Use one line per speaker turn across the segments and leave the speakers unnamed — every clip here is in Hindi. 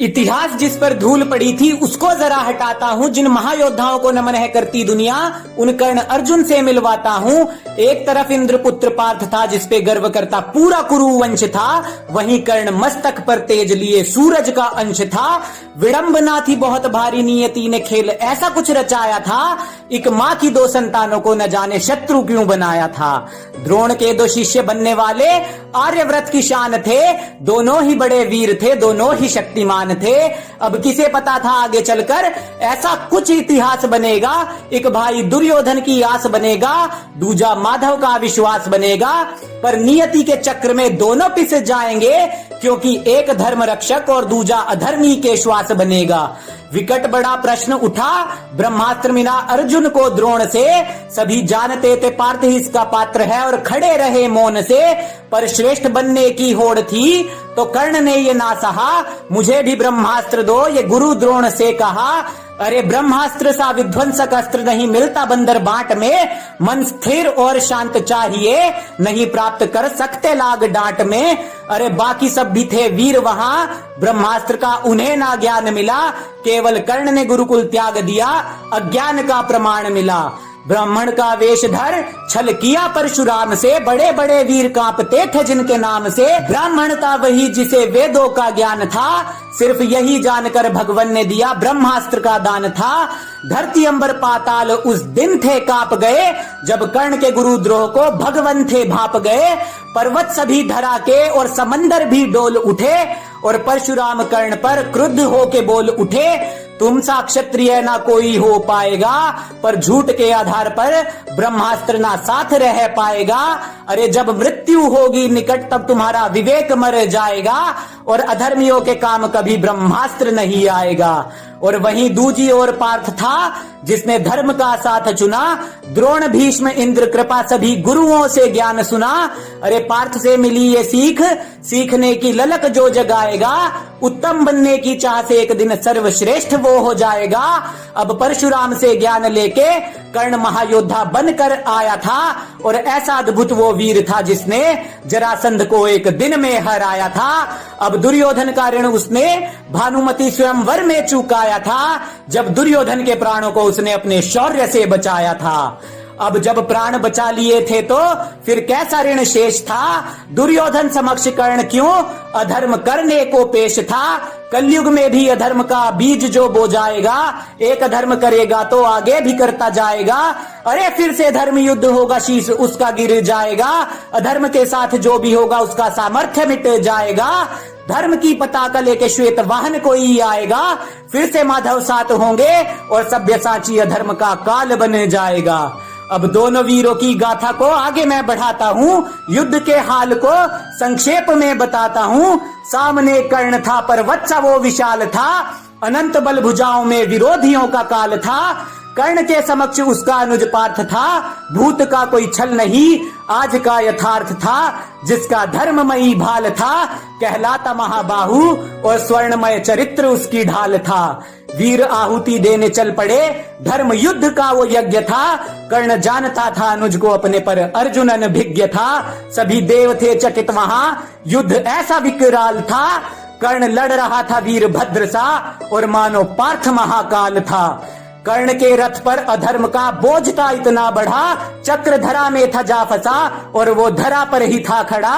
इतिहास जिस पर धूल पड़ी थी उसको जरा हटाता हूँ। जिन महायोद्धाओं को नमन है करती दुनिया, उन कर्ण अर्जुन से मिलवाता हूँ। एक तरफ इंद्रपुत्र पार्थ था जिसपे गर्व करता पूरा कुरु वंश था, वहीं कर्ण मस्तक पर तेज लिए सूरज का अंश था। विडंबना थी बहुत भारी, नियति ने खेल ऐसा कुछ रचाया था। एक माँ की दो संतानों को न जाने शत्रु क्यों बनाया था। द्रोण के दो शिष्य बनने वाले आर्यव्रत की शान थे, दोनों ही बड़े वीर थे, दोनों ही शक्तिमान थे। अब किसे पता था आगे चलकर ऐसा कुछ इतिहास बनेगा। एक भाई दुर्योधन की आस बनेगा, दूजा माधव का विश्वास बनेगा। पर नियति के चक्र में दोनों पिस जाएंगे, क्योंकि एक धर्म रक्षक और दूजा अधर्मी के श्वास बनेगा। विकट बड़ा प्रश्न उठा ब्रह्मास्त्र मिला अर्जुन को द्रोण से। सभी जानते थे पार्थ ही इसका पात्र है और खड़े रहे मौन से। पर श्रेष्ठ बनने की होड़ थी तो कर्ण ने ये ना सहा, मुझे भी ब्रह्मास्त्र दो ये गुरु द्रोण से कहा। अरे ब्रह्मास्त्र सा विध्वंसक अस्त्र नहीं मिलता बंदर बाट में। मन स्थिर और शांत चाहिए, नहीं प्राप्त कर सकते लाग डांट में। अरे बाकी सब भी थे वीर वहां, ब्रह्मास्त्र का उन्हें ना ज्ञान मिला। केवल कर्ण ने गुरुकुल त्याग दिया, अज्ञान का प्रमाण मिला। ब्राह्मण का वेश धर छल किया परशुराम से, बड़े बड़े वीर कांपते थे जिनके नाम से। ब्राह्मण था वही जिसे वेदों का ज्ञान था, सिर्फ यही जानकर भगवान ने दिया ब्रह्मास्त्र का दान था। धरती अंबर पाताल उस दिन थे कांप गए, जब कर्ण के गुरुद्रोह को भगवान थे भाप गए। पर्वत सभी धरा के और समंदर भी डोल उठे, और परशुराम कर्ण पर क्रुद्ध होके बोल उठे। तुम सा क्षत्रिय ना कोई हो पाएगा, पर झूठ के आधार पर ब्रह्मास्त्र ना साथ रह पाएगा। अरे जब मृत्यु होगी निकट तब तुम्हारा विवेक मर जाएगा, और अधर्मियों के काम कभी ब्रह्मास्त्र नहीं आएगा। और वहीं दूजी ओर पार्थ था जिसने धर्म का साथ चुना। द्रोण भीष्म इंद्र कृपा सभी गुरुओं से ज्ञान सुना। अरे पार्थ से मिली ये सीख, सीखने की ललक जो जगाएगा। उत्तम बनने की चाह से एक दिन सर्वश्रेष्ठ वो हो जाएगा। अब परशुराम से ज्ञान लेके कर्ण महायोद्धा बनकर आया था, और ऐसा अद्भुत वो वीर था जिसने जरासंध को एक दिन में हराया था। अब दुर्योधन का ऋण उसने भानुमति स्वयंवर में चुकाया था, जब दुर्योधन के प्राणों को उसने अपने शौर्य से बचाया था। अब जब प्राण बचा लिए थे तो फिर कैसा ऋण शेष था। दुर्योधन समक्ष कर्ण क्यों अधर्म करने को पेश था। कलयुग में भी अधर्म का बीज जो बो जाएगा, एक अधर्म करेगा तो आगे भी करता जाएगा। अरे फिर से धर्म युद्ध होगा, शीश उसका गिर जाएगा। अधर्म के साथ जो भी होगा उसका सामर्थ्य मिट जाएगा। धर्म की पताका लेके श्वेत वाहन कोई आएगा, फिर से माधव साथ होंगे और सभ्यसाची अधर्म का काल बन जाएगा। अब दोनों वीरों की गाथा को आगे मैं बढ़ाता हूँ, युद्ध के हाल को संक्षेप में बताता हूँ। सामने कर्ण था पर वत्सा वो विशाल था, अनंत बल भुजाओं में विरोधियों का काल था। कर्ण के समक्ष उसका अनुज पार्थ था, भूत का कोई छल नहीं आज का यथार्थ था। जिसका धर्ममयी भाल था, कहलाता महाबाहु, और स्वर्णमय चरित्र उसकी ढाल था। वीर आहुति देने चल पड़े, धर्म युद्ध का वो यज्ञ था। कर्ण जानता था अनुज को अपने पर अर्जुन अनभिज्ञ था। सभी देव थे चकित वहां, युद्ध ऐसा विकराल था। कर्ण लड़ रहा था वीर भद्र सा, और मानो पार्थ महाकाल था। कर्ण के रथ पर अधर्म का बोझ था इतना बढ़ा, चक्र धरा में था जा फंसा, और वो धरा पर ही था खड़ा।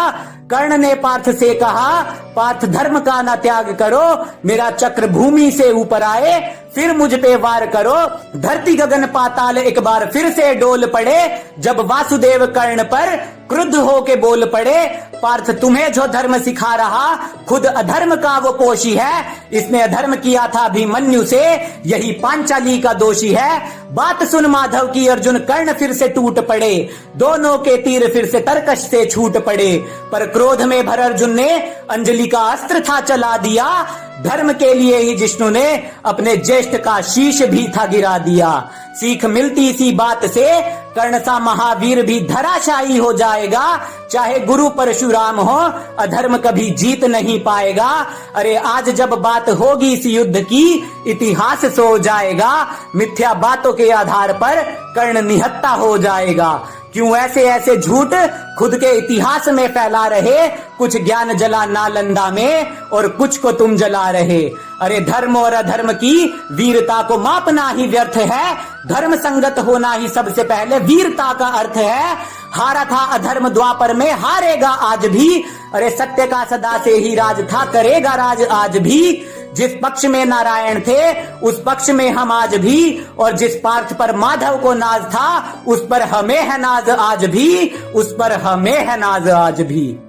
कर्ण ने पार्थ से कहा, पार्थ धर्म का ना त्याग करो, मेरा चक्र भूमि से ऊपर आए फिर मुझ पे वार करो। धरती गगन पाताल एक बार फिर से डोल पड़े, जब वासुदेव कर्ण पर क्रुद्ध होके बोल पड़े। पार्थ तुम्हें जो धर्म सिखा रहा, खुद अधर्म का वो पोषी है। इसने अधर्म किया था अभिमन्यु से, यही पांचाली का दोषी है। बात सुन माधव की अर्जुन कर्ण फिर से टूट पड़े, दोनों के तीर फिर से तरकश से छूट पड़े। पर क्रोध में भर अर्जुन ने अंजलि का अस्त्र था चला दिया। धर्म के लिए ही जिष्णु ने अपने ज्येष्ठ का शीश भी था गिरा दिया। सीख मिलती इसी बात से, कर्ण सा महावीर भी धराशायी हो जाएगा। चाहे गुरु परशुराम हो, अधर्म कभी जीत नहीं पाएगा। अरे आज जब बात होगी इस युद्ध की, इतिहास सो जाएगा। मिथ्या बातों के आधार पर कर्ण निहत्ता हो जाएगा। क्यों ऐसे ऐसे झूठ खुद के इतिहास में फैला रहे? कुछ ज्ञान जला नालंदा में और कुछ को तुम जला रहे। अरे धर्म और अधर्म की वीरता को मापना ही व्यर्थ है। धर्म संगत होना ही सबसे पहले वीरता का अर्थ है। हारा था अधर्म द्वापर में, हारेगा आज भी। अरे सत्य का सदा से ही राज था, करेगा राज आज भी। जिस पक्ष में नारायण थे उस पक्ष में हम आज भी, और जिस पार्थ पर माधव को नाज था उस पर हमें है नाज आज भी, उस पर हमें है नाज आज भी।